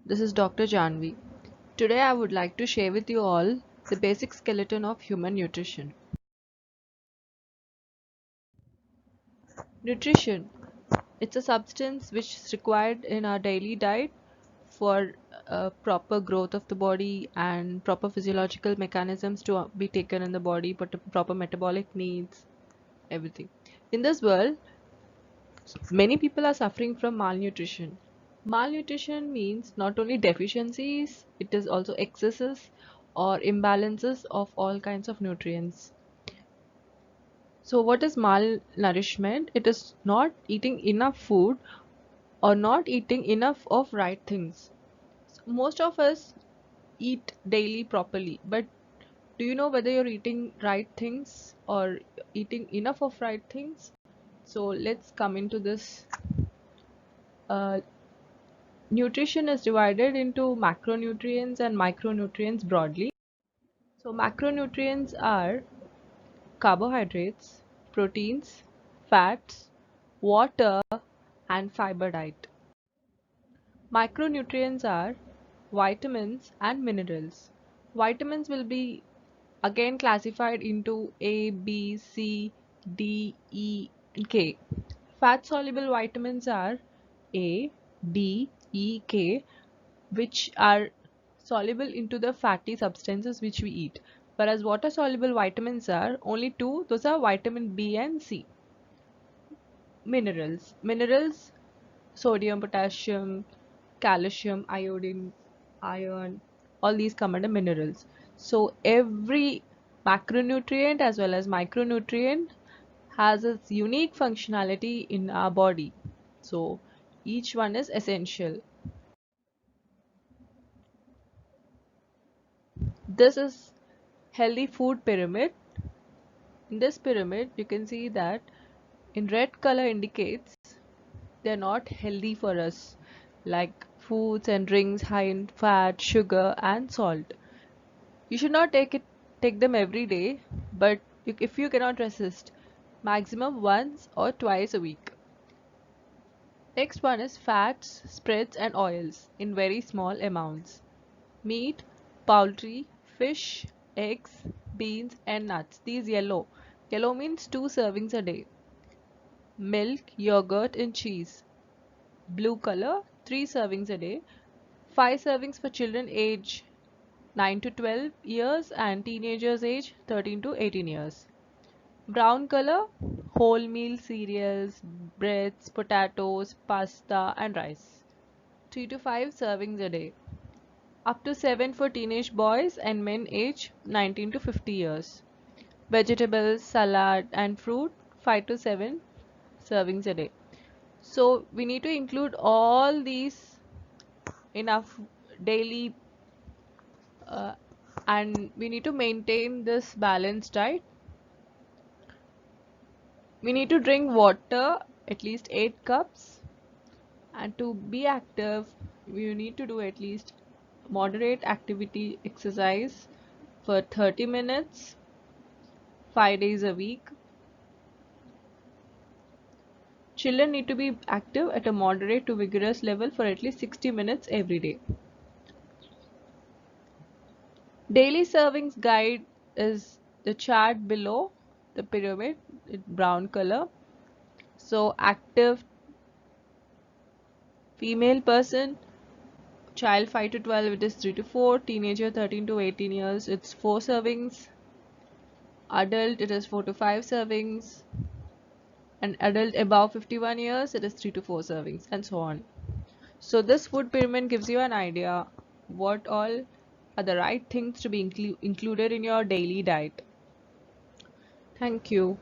This is Dr. Janvi. Today I would like to share with you all the basic skeleton of human nutrition. Nutrition. It's a substance which is required in our daily diet for proper growth of the body and proper physiological mechanisms to be taken in the body, but proper metabolic needs, everything. In this world, many people are suffering from malnutrition. Malnutrition means not only deficiencies, it is also excesses or imbalances of all kinds of nutrients. So, what is malnourishment? It is not eating enough food or not eating enough of right things. So most of us eat daily properly, but do you know whether you're eating right things or eating enough of right things? So, let's come into this. Uh, Nutrition is divided into macronutrients and micronutrients broadly. So, macronutrients are carbohydrates, proteins, fats, water, and fiber diet. Micronutrients are vitamins and minerals. Vitamins will be again classified into A, B, C, D, E, and K. Fat soluble vitamins are A, D, E, K, which are soluble into the fatty substances which we eat. Whereas water soluble vitamins are only two, those are vitamin B and C. Minerals, sodium, potassium, calcium, iodine, iron, all these come under minerals. So every macronutrient as well as micronutrient has its unique functionality in our body. So each one is essential. This is healthy food pyramid. In this pyramid, you can see that in red color indicates they're not healthy for us, like foods and drinks high in fat, sugar, and salt. You should not take them every day, but if you cannot resist, maximum once or twice a week. Next one is fats, spreads, and oils in very small amounts. Meat, poultry, fish, eggs, beans, and nuts. These yellow. Yellow means 2 servings a day. Milk, yogurt, and cheese. Blue color, 3 servings a day. 5 servings for children age 9 to 12 years and teenagers age 13 to 18 years. Brown color, wholemeal cereals, breads, potatoes, pasta, and rice. 3 to 5 servings a day. Up to 7 for teenage boys and men age 19 to 50 years. Vegetables, salad, and fruit 5 to 7 servings a day. So we need to include all these in our daily uh, and we need to maintain this balanced diet. We need to drink water at least 8 cups, and to be active we need to do at least moderate activity exercise for 30 minutes 5 days a week. Children need to be active at a moderate to vigorous level for at least 60 minutes every day. Daily servings guide is the chart below the pyramid in brown color. So active female person, child 5 to 12 it is 3 to 4, teenager 13 to 18 years it's 4 servings, adult it is 4 to 5 servings, and adult above 51 years it is 3 to 4 servings, and so on. So this food pyramid gives you an idea what all are the right things to be included in your daily diet. Thank you.